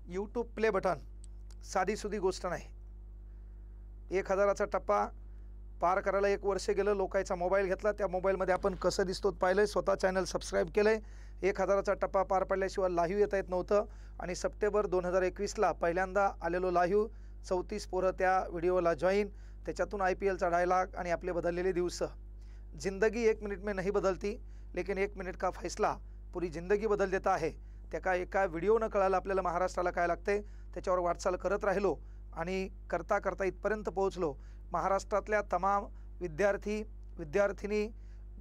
YouTube play button साधीसुधी गोष्ट नाही. 1000चा टप्पा पार करायला 1 वर्ष गेलं. लोकांचा मोबाईल घेतला, त्या मोबाईलमध्ये आपण कसं दिसतो पाहिलं, स्वतः चॅनल सबस्क्राईब केलं आहे. 1000चा टप्पा पार पडल्याशिवाय लाईव्ह येता येत नव्हतं आणि सप्टेंबर 2021ला पहिल्यांदा आलेलो लाईव्ह. 34 पोरं त्या व्हिडिओला जॉईन. त्याच्यातून IPLचा डायलॉग आणि आपले बदललेले दिवस. जिंदगी 1 मिनट में नहीं बदलती, लेकिन 1 मिनट का फैसला पूरी जिंदगी बदल देता है. त्या एका व्हिडिओनं कळालं आपल्याला महाराष्ट्राला काय लागते. त्याच्यावर वाटचाल करत राहिलो आणि करता करता इथपर्यंत पोहोचलो. महाराष्ट्रातल्या तमाम विद्यार्थी विद्यार्थिनी,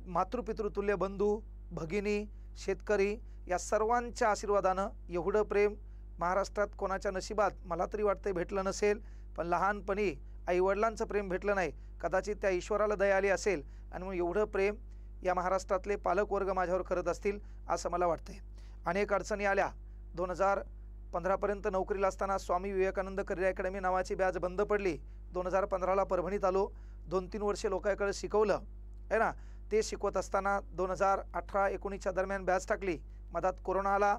मातृपितृतुल्य बंधू भगिनी, शेतकरी या सर्वांच्या आशीर्वादानं एवढं प्रेम महाराष्ट्रात कोणाच्या नशिबात मला तरी वाटतं भेटलं नसेल. पण लहानपणी आईवडिलांचं प्रेम भेटलं नाही, कदाचित त्या ईश्वराला दया आली असेल आणि मग एवढं प्रेम या महाराष्ट्रातले पालकवर्ग माझ्यावर करत असतील असं मला वाटतंय. अनेक अडचणी आल्या. 2015पर्यंत नोकरीला असताना स्वामी विवेकानंद करिअर अकॅडमी नावाची बॅच बंद पडली. 2015ला परभणीत आलो. 2-3 वर्षे लोकांकडे शिकवलं आहे ना. ते शिकवत असताना 2018-19च्या दरम्यान बॅच टाकली. मधात कोरोना आला.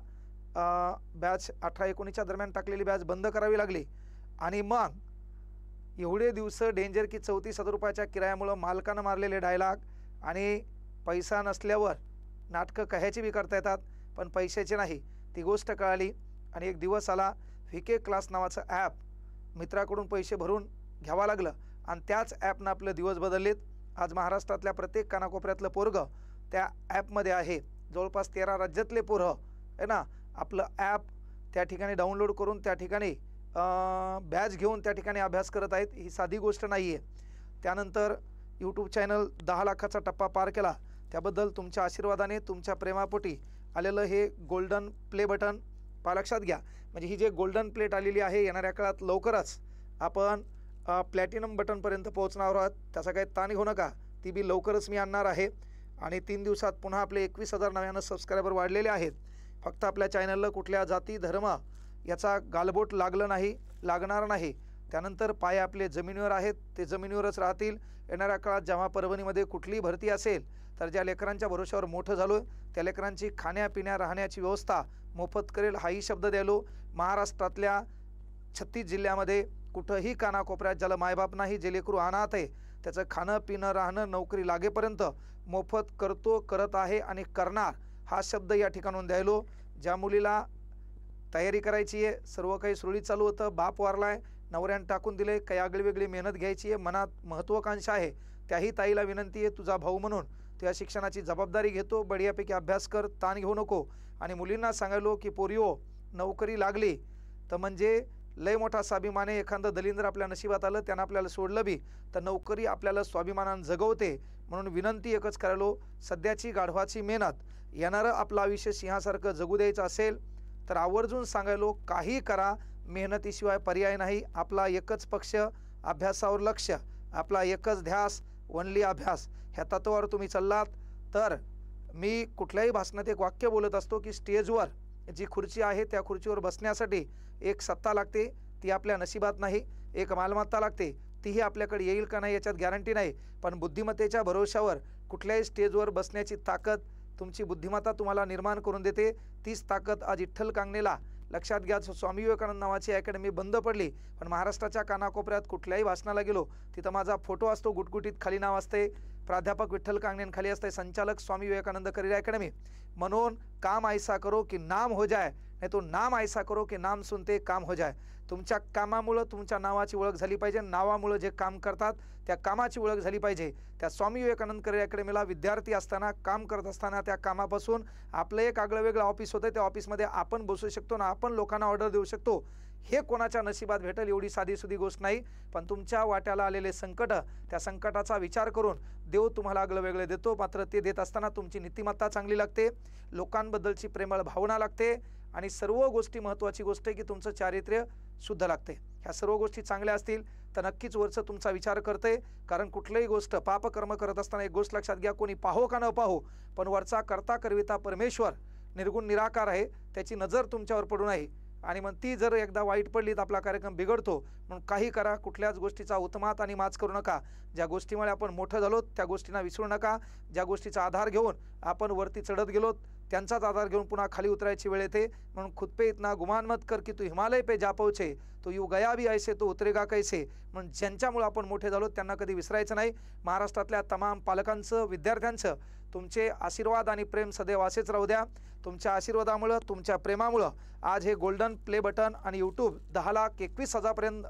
बॅच 18-19च्या दरम्यान टाकलेली बॅच बंद करावी लागली. आणि मग एवढे दिवस डेंजर की 34,000 रुपयाच्या किरायामुळं मालकानं मारलेले डायलॉग आणि पैसा नसल्यावर नाटकं कह्याची बी करता येतात पण पैशाचे नाही, ती गोष्ट कळाली. आणि एक दिवस आला, VK क्लास नावाचं ॲप मित्राकडून पैसे भरून घ्यावं लागलं आणि त्याच ॲपनं आपले दिवस बदललेत. आज महाराष्ट्रातल्या प्रत्येक कानाकोपऱ्यातलं पोरगं त्या ॲपमध्ये आहे. जवळपास 13 राज्यातले पोरं आहे ना आपलं ॲप त्या ठिकाणी डाउनलोड करून त्या ठिकाणी बॅच घेऊन त्या ठिकाणी अभ्यास करत आहेत. ही साधी गोष्ट नाही आहे. त्यानंतर यूट्यूब चॅनल 10 लाखाचा टप्पा पार केला. त्याबद्दल तुमच्या आशीर्वादाने, तुमच्या प्रेमापोटी आलेलं हे गोल्डन प्ले बटन लक्षात घ्या. म्हणजे ही जे गोल्डन प्लेट आलेली आहे, येणाऱ्या काळात लवकरच आपण प्लॅटिनम बटनपर्यंत पोहोचणार आहोत. त्याचा काही ताण घेऊ नका, ती बी लवकरच मी आणणार आहे. आणि 3 दिवसात पुन्हा आपले 21,000 नव्यानं सबस्क्रायबर वाढलेले आहेत. फक्त आपल्या चॅनलला कुठल्या जाती धर्म याचा गालबोट लागलं नाही, लागणार नाही. त्यानंतर पाय आपले जमिनीवर आहेत, ते जमिनीवरच राहतील. येणाऱ्या काळात जेव्हा परभणीमध्ये कुठलीही भरती असेल तर ज्या लेकरांच्या भरोश्यावर मोठं झालो त्या लेकरांची खाण्यापिण्या राहण्याची व्यवस्था मोफत करेल हाही शब्द द्यालो. महाराष्ट्रातल्या 36 जिल्ह्यामध्ये कुठंही कानाकोपऱ्यात ज्याला मायबाप नाही, जे लेकरू अनाथ आहे, त्याचं खाणं पिणं राहणं नोकरी लागेपर्यंत मोफत करतो, करत आहे आणि करणार हा शब्द या ठिकाणून द्यायलो. ज्या मुलीला तयारी करायची आहे, सर्व काही सुरळीत चालू होतं, बाप वारलाय, नवऱ्यानं टाकून दिले, काही आगळीवेगळी मेहनत घ्यायची आहे, मनात महत्त्वाकांक्षा आहे, त्याही ताईला विनंती आहे, तुझा भाऊ म्हणून त्या शिक्षणाची जबाबदारी घेतो, बढियापैकी अभ्यास कर, ताण घेऊ नको. आणि मुलींना सांगायलो की पोरिओ नोकरी लागली तर म्हणजे लय मोठा स्वाभिमान आहे. एखादं दलिंद्र आपल्या नशिबात आलं, त्यानं आपल्याला सोडलं बी तर नोकरी आपल्याला स्वाभिमानानं जगवते. म्हणून विनंती एकच करायलो, सध्याची गाढवाची मेहनत येणारं आपलं आयुष्य सिंहासारखं जगू द्यायचं असेल तर आवर्जून सांगायलो, काही करा, मेहनतीशिवाय पर्याय नाही. आपला एकच पक्ष, अभ्यासावर लक्ष, आपला एकच ध्यास, वनली अभ्यास. ह्या तत्वावर तुम्ही चाललात तर मी कुठल्याही भाषणात एक वाक्य बोलत असतो की स्टेजवर जी खुर्ची आहे त्या खुर्चीवर बसण्यासाठी एक सत्ता लागते, ती आपल्या नशिबात नाही. एक मालमत्ता लागते, तीही आपल्याकडे येईल का नाही याच्यात गॅरंटी नाही. पण बुद्धिमत्तेच्या भरोशावर कुठल्याही स्टेजवर बसण्याची ताकद तुमची बुद्धिमत्ता तुम्हाला निर्माण करून देते. तीच ताकद आज विठ्ठल कांगणेला लक्षात घ्या. स्वामी विवेकानंद नावाची अकॅडमी बंद पडली, पण महाराष्ट्राच्या कानाकोपऱ्यात कुठल्याही भाषणाला गेलो तिथं माझा फोटो असतो, गुटगुटीत खाली नाव असते, प्राध्यापक विठ्ठल कांगणेन खाली असते संचालक स्वामी विवेकानंद करिअर अकॅडमी. म्हणून काम ऐसा करो की नाम हो जाए, नाही तो नाम ऐसा करो की नाम सुनते काम हो जाए. तुमच्या कामामुळं तुमच्या नावाची ओळख झाली पाहिजे, नावामुळं जे काम करतात त्या कामाची ओळख झाली पाहिजे. त्या स्वामी विवेकानंद करिअर अकॅडमीला विद्यार्थी असताना, काम करत असताना त्या कामापासून आपलं एक आगळं वेगळं ऑफिस होतं, त्या ऑफिसमध्ये आपण बसू शकतो ना, आपण लोकांना ऑर्डर देऊ शकतो. हे कोणाच्या नशिबात भेटेल एवढी साधीसुधी गोष्ट नाही. पण तुमच्या वाट्याला आलेले संकट, त्या संकटाचा विचार करून देव तुम्हाला आगळं वेगळं देतो. मात्र ते देत असताना तुमची नीतिमत्ता चांगली लागते, लोकांबद्दलची प्रेमळ भावना लागते आणि सर्व गोष्टी महत्त्वाची गोष्ट आहे की तुमचं चारित्र्य शुद्ध लागते. ह्या सर्व गोष्टी चांगल्या असतील तर नक्कीच वरचं तुमचा विचार करते. कारण कुठलीही गोष्ट पापकर्म करत असताना एक गोष्ट लक्षात घ्या, कोणी पाहो का न पाहो पण वरचा करता करविता परमेश्वर निर्गुण निराकार आहे, त्याची नजर तुमच्यावर पडून आहे. आणि मग ती जर एकदा वाईट पडली तर आपला कार्यक्रम बिघडतो. म्हणून काही करा, कुठल्याच गोष्टीचा उत्मात आणि माच करू नका. ज्या गोष्टीमुळे आपण मोठं झालो त्या गोष्टींना विसरू नका. ज्या गोष्टीचा आधार घेऊन आपण वरती चढत गेलो त्यांचाच आधार घेऊन पुन्हा खाली उतरायची वेळ येते. म्हणून खुद पे इतना गुमान मत कर की तू हिमालय पे जा पहुंचे, तो यू गया भी ऐसे तो उतरेगा कैसे. म्हणून ज्यांच्यामुळे आपण मोठे झालो त्यांना कधी विसरायचं नाही. महाराष्ट्रातल्या तमाम पालकांचं, विद्यार्थ्यांचं तुमचे आशीर्वाद आणि प्रेम सदैव असेच राहू द्या. तुमच्या आशीर्वादामुळं, तुमच्या प्रेमामुळं आज हे गोल्डन प्ले बटन आणि यूट्यूब 10,21,000 पर्यंत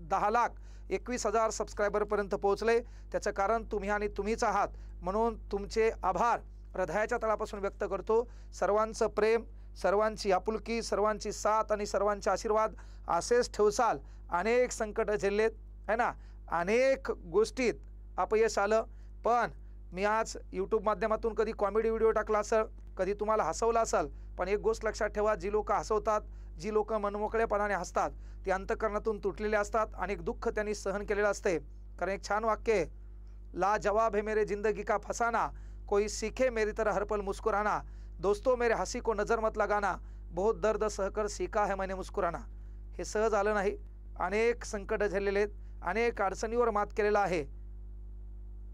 10,21,000 सबस्क्रायबरपर्यंत पोहोचले. त्याचं कारण तुम्ही आणि तुम्हीच आहात. म्हणून तुमचे आभार हृदयाच्या तळापासून व्यक्त करतो. सर्वांचं प्रेम, सर्वांची आपुलकी, सर्वांची साथ आणि सर्वांचे आशीर्वाद असेच ठेवसाल. अनेक संकट झेललेत है ना, अनेक गोष्टीत अपयश आलं, पण मी आज यूट्यूब माध्यमातून कधी कॉमेडी व्हिडिओ टाकला असेल, कधी तुम्हाला हसवलं असेल, पण एक गोष्ट लक्षात ठेवा, जी लोक हसवतात, जी लोक मनमोकळेपणाने हसतात, ते अंतःकरणातून तुटलेले असतात. अनेक दुःख त्यांनी सहन केलेलं असते. कारण एक छान वाक्य आहे, ला जवाब है मेरे जिंदगी का फसाना, कोई सीखे मेरी तरह हर पल मुस्कुराना, दोस्तों मेरे हंसी को नजर मत लगाना, बहुत दर्द सहकर सीखा है मैंने मुस्कुराना. हे सहज आलं नाही. अनेक संकट झेललेले आहेत, अनेक अडचणीवर मात केलेला आहे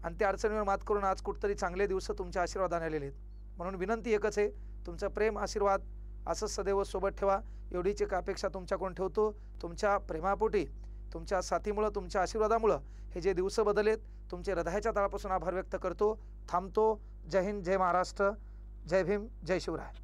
आणि त्या अडचणीवर मात करून आज कुठतरी चांगले दिवस तुमच्या आशीर्वादाने आलेले आहेत. म्हणून विनंती एकच आहे, तुमचं प्रेम, आशीर्वाद असंच सदैव सोबत ठेवा. एवढीच एक अपेक्षा तुमच्याकडून ठेवतो. तुमच्या प्रेमापोटी, तुमच्या साथीमुळं, तुमच्या आशीर्वादामुळं हे जे दिवस बदललेत, तुमचे हृदयाच्या तळापासून आभार व्यक्त करतो. थांबतो. जय हिंद, जय महाराष्ट्र, जय भीम, जय शिवराय.